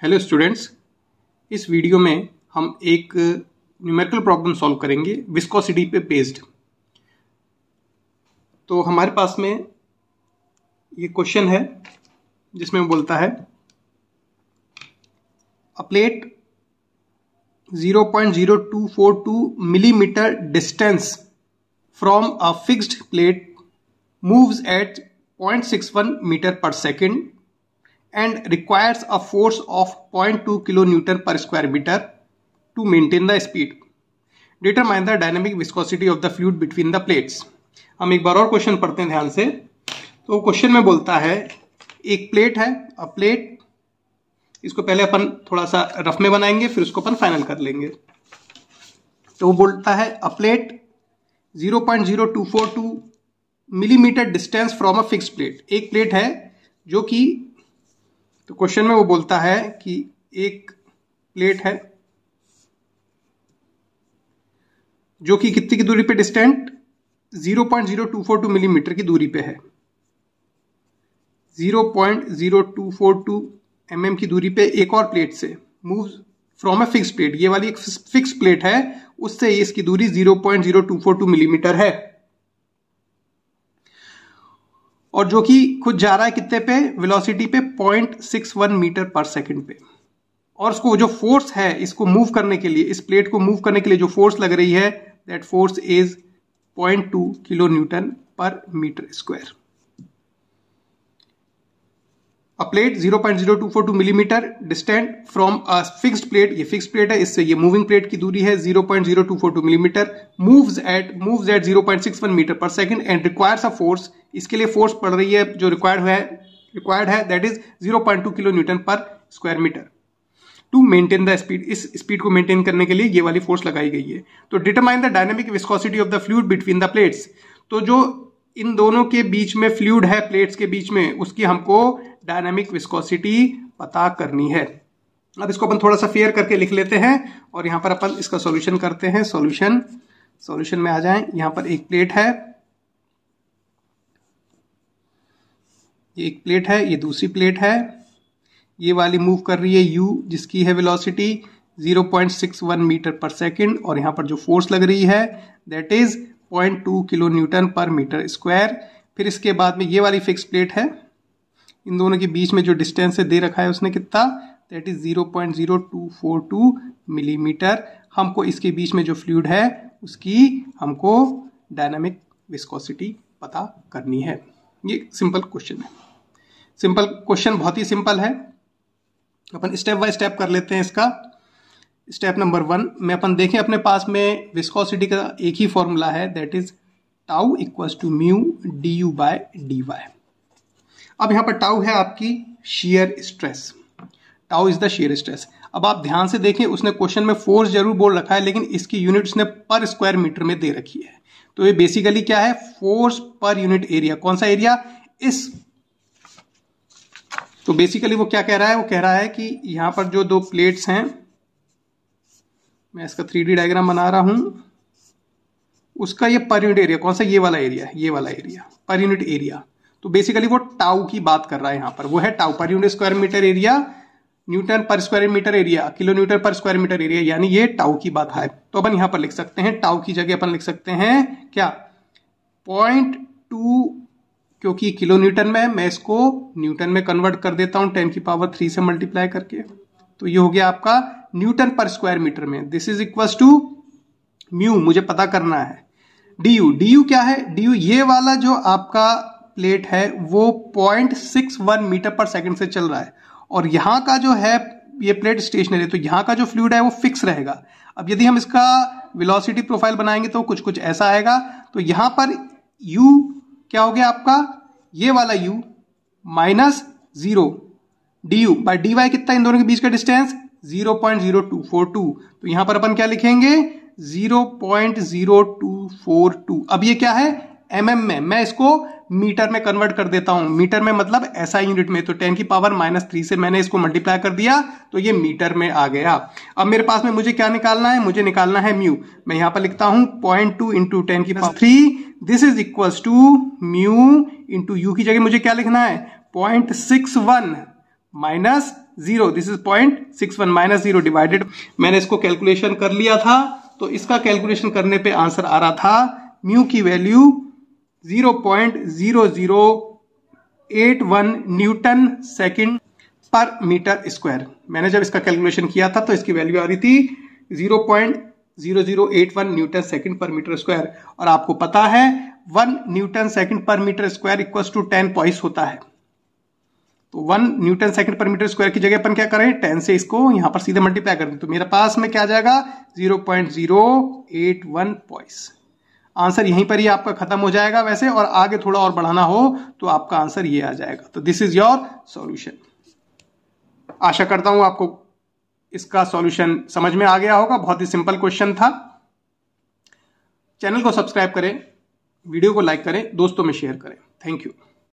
Hello students, इस video में हम एक न्यूमेरिकल प्रॉब्लम सॉल्व करेंगे विस्कोसिटी पे बेस्ड। तो हमारे पास में ये क्वेश्चन है जिसमें बोलता है a plate 0.0242 millimetre distance from a fixed plate moves at 0.61 metre per second and requires a force of 0.2 kilonewton per square meter to maintain the speed. Determine the dynamic viscosity of the fluid between the plates. हम एक बार और question पढ़ते हैं ध्यान से। तो question में बोलता है एक प्लेट है, अ प्लेट, इसको पहले अपन थोड़ा सा रफ में बनाएंगे फिर उसको अपन फाइनल कर लेंगे। तो वो बोलता है a plate 0.0242 millimetre distance from a fixed plate. एक प्लेट है जो कि, तो क्वेश्चन में वो बोलता है कि एक प्लेट है जो कि कितनी की दूरी पे डिस्टेंट 0.0242 मिलीमीटर की दूरी पे है। 0.0242 mm की दूरी पे एक और प्लेट से moves from a fixed plate, ये वाली एक फिक्स्ड प्लेट है, उससे इसकी दूरी 0.0242 मिलीमीटर है और जो कि खुद जा रहा है कितने पे, वेलोसिटी पे 0.61 मीटर पर सेकंड पे। और उसको जो फोर्स है इसको मूव करने के लिए, इस प्लेट को मूव करने के लिए जो फोर्स लग रही है, that force is 0.2 kilo newton per metre square. A plate 0.0242 millimeter distant from a fixed plate, ये फिक्स्ड प्लेट है, इससे ये मूविंग प्लेट की दूरी है 0.0242 millimeter, moves at 0.61 metre per second and requires a force, इसके लिए फोर्स पड़ रही है जो रिक्वायर्ड है that is 0.2 kilo newton per square meter to maintain the speed. इस स्पीड को मेंटेन करने के लिए ये वाली फोर्स लगाई गई है। तो determine the dynamic viscosity of the fluid between the plates, तो जो इन दोनों के बीच में फ्लूइड है, प्लेट्स के बीच में, उसकी हमको डायनामिक विस्कोसिटी पता करनी है। अब इसको अपन थोड़ा सा फेयर करके लिख लेते हैं और यहां पर अपन इसका सॉल्यूशन करते हैं। सॉल्यूशन में आ जाएं। यहां पर एक प्लेट है, ये एक प्लेट है, ये दूसरी प्लेट है, ये वाली मूव कर रही है u, जिसकी है वेलोसिटी 0.61 मीटर पर सेकंड, और यहां पर जो फोर्स लग रही है that is 0.2 kilo newton per metre square. फिर इसके बाद में ये वाली फिक्स प्लेट है, इन दोनों के बीच में जो डिस्टेंस दे रखा है उसने कितना, दैट इज 0.0242 मिलीमीटर। हमको इसके बीच में जो फ्लूइड है उसकी हमको डायनामिक विस्कोसिटी पता करनी है। ये सिंपल क्वेश्चन है। सिंपल क्वेश्चन बहुत ही सिंपल है, अपन स्टेप बाय स्टेप कर लेते हैं इसका। स्टेप नंबर 1 में अपन देखें, अपने पास में विस्कोसिटी का एक ही फॉर्मूला है, that is tau equals to mu du by dy। अब यहां पर टाउ है आपकी shear stress, tau is the shear stress. अब आप ध्यान से देखें, उसने क्वेश्चन में फोर्स जरूर बोल रखा है लेकिन इसकी यूनिट उसने पर स्क्वायर मीटर में दे रखी है। तो ये बेसिकली क्या है, फोर्स पर यूनिट एरिया। कौन सा एरिया, इस, तो बेसिकली वो क्या कह रहा है, वो कह रहा है कि यहां पर जो दो प्लेट्स हैं, मैं इसका 3D डायग्राम बना रहा हूं, उसका ये पर यूनिट एरिया, कौन सा, ये वाला एरिया, ये वाला एरिया पर यूनिट एरिया। तो बेसिकली वो टाउ की बात कर रहा है यहां पर, वो है tau, per unit square meter area, newton per square meter area, kilo newton per square meter area, यानी ये टाउ की बात है। तो अपन यहां पर लिख सकते हैं, टाउ की जगह अपन लिख सकते हैं क्या, 0.2, क्योंकि किलो न्यूटन में, मैं इसको न्यूटन में कन्वर्ट कर देता हूं 10 की पावर 3 से मल्टीप्लाई करके। तो ये हो गया आपका न्यूटन पर स्क्वायर मीटर में। This is equals to mu, मुझे पता करना है du क्या है, du ये वाला जो आपका प्लेट है वो 0.61 मीटर पर सेकंड से चल रहा है और यहां का जो है ये प्लेट स्टेशनरी है, तो यहां का जो फ्लूइड है वो फिक्स रहेगा। अब यदि हम इसका वेलोसिटी प्रोफाइल बनाएंगे तो कुछ ऐसा आएगा। तो यहां पर u क्या हो गया आपका, ये वाला u minus 0 du by dy, कितना इन दोनों के बीच का डिस्टेंस 0.0242। तो यहां पर अपन क्या लिखेंगे, 0.0242। अब ये क्या है, mm में, मैं इसको मीटर में कन्वर्ट कर देता हूं, मीटर में मतलब SI यूनिट में। तो 10 की पावर -3 से मैंने इसको मल्टीप्लाई कर दिया तो ये मीटर में आ गया। अब मेरे पास में मुझे क्या निकालना है, मुझे निकालना है म्यू। मैं यहां पर लिखता हूं 0.2 इंटू 10 की power 3, this is equals to mu into u की जगह मुझे क्या लिखना है, 0.61 minus 0, this is 0.61 minus 0 divided, मैंने इसको कैलकुलेशन कर लिया था, तो इसका कैलकुलेशन करने पे आंसर आ रहा था म्यू की value 0.0081 newton second per metre square. मैंने जब इसका कैलकुलेशन किया था तो इसकी वैल्यू आ रही थी 0.0081 newton second per metre square, और आपको पता है 1 newton second per metre square equals to 10 poise होता है। तो 1 newton second per metre square की जगह अपन क्या करें, 10 से इसको यहां पर सीधे मल्टीप्लाई कर दें, तो मेरे पास में क्या आ जाएगा 0.081 पॉइस। आंसर यहीं पर ही आपका खत्म हो जाएगा वैसे, और आगे थोड़ा और बढ़ाना हो तो आपका आंसर ये आ जाएगा। तो दिस इज योर सॉल्यूशन। आशा करता हूं आपको इसका सॉल्यूशन समझ में आ गया होगा। बहुत ही सिंपल क्वेश्चन था। चैनल को सब्सक्राइब करें, वीडियो को लाइक करें, दोस्तों में शेयर करें। Thank you.